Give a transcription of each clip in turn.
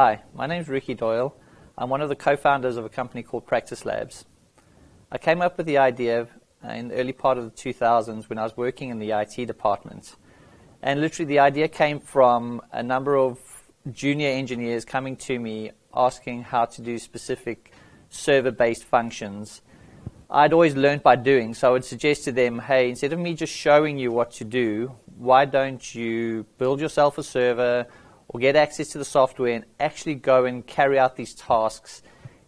Hi, my name is Ricky Doyle. I'm one of the co-founders of a company called Practice Labs. I came up with the idea in the early part of the 2000s when I was working in the IT department. And literally the idea came from a number of junior engineers coming to me asking how to do specific server-based functions. I'd always learned by doing, so I would suggest to them, hey, instead of me just showing you what to do, why don't you build yourself a server or get access to the software and actually go and carry out these tasks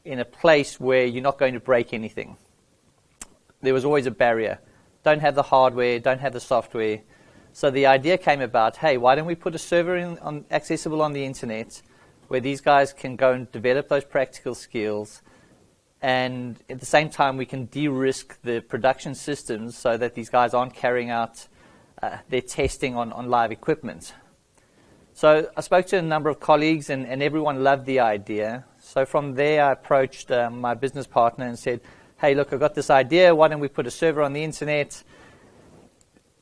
in a place where you're not going to break anything. There was always a barrier. Don't have the hardware, don't have the software. So the idea came about, hey, why don't we put a server accessible on the internet where these guys can go and develop those practical skills, and at the same time we can de-risk the production systems so that these guys aren't carrying out their testing on live equipment. So I spoke to a number of colleagues and everyone loved the idea. So from there I approached my business partner and said, hey, look, I've got this idea. Why don't we put a server on the internet,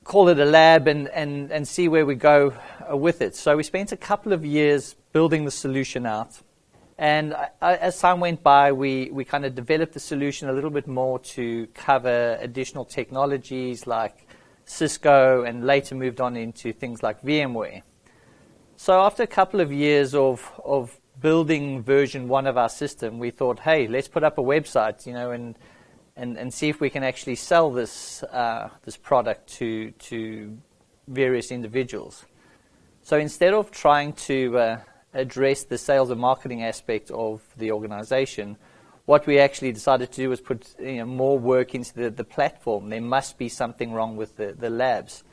call it a lab, and see where we go with it. So we spent a couple of years building the solution out. And as time went by, we kind of developed the solution a little bit more to cover additional technologies like Cisco, and later moved on into things like VMware. So after a couple of years of building version 1 of our system, we thought, hey, let's put up a website, and see if we can actually sell this product to various individuals. So instead of trying to address the sales and marketing aspect of the organization, what we actually decided to do was put more work into the platform. There must be something wrong with the labs.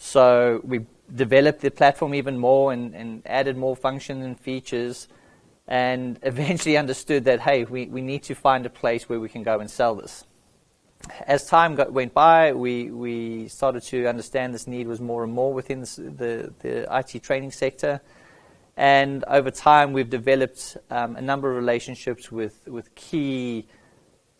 So we developed the platform even more and added more functions and features, and eventually understood that, hey, we need to find a place where we can go and sell this. As time went by, we started to understand this need was more and more within the IT training sector. And over time, we've developed a number of relationships with key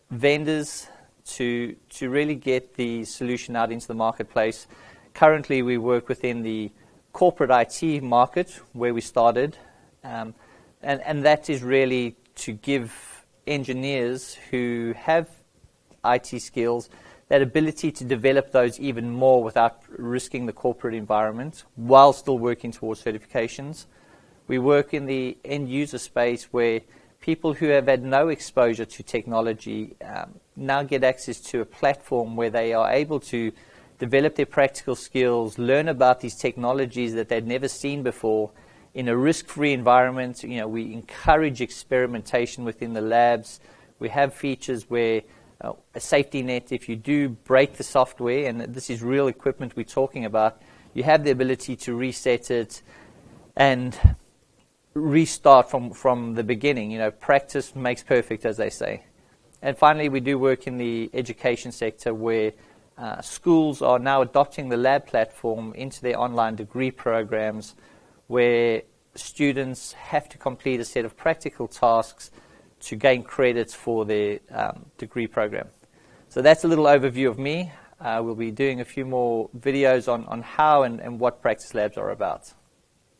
vendors to really get the solution out into the marketplace. Currently, we work within the corporate IT market where we started, and that is really to give engineers who have IT skills that ability to develop those even more without risking the corporate environment while still working towards certifications. We work in the end user space where people who have had no exposure to technology now get access to a platform where they are able to develop their practical skills, learn about these technologies that they'd never seen before in a risk-free environment. We encourage experimentation within the labs. We have features where a safety net, if you do break the software, and this is real equipment we're talking about, you have the ability to reset it and restart from the beginning. Practice makes perfect, as they say. And finally, we do work in the education sector where schools are now adopting the lab platform into their online degree programs, where students have to complete a set of practical tasks to gain credits for their degree program. So that's a little overview of me. We'll be doing a few more videos on how and what Practice Labs are about.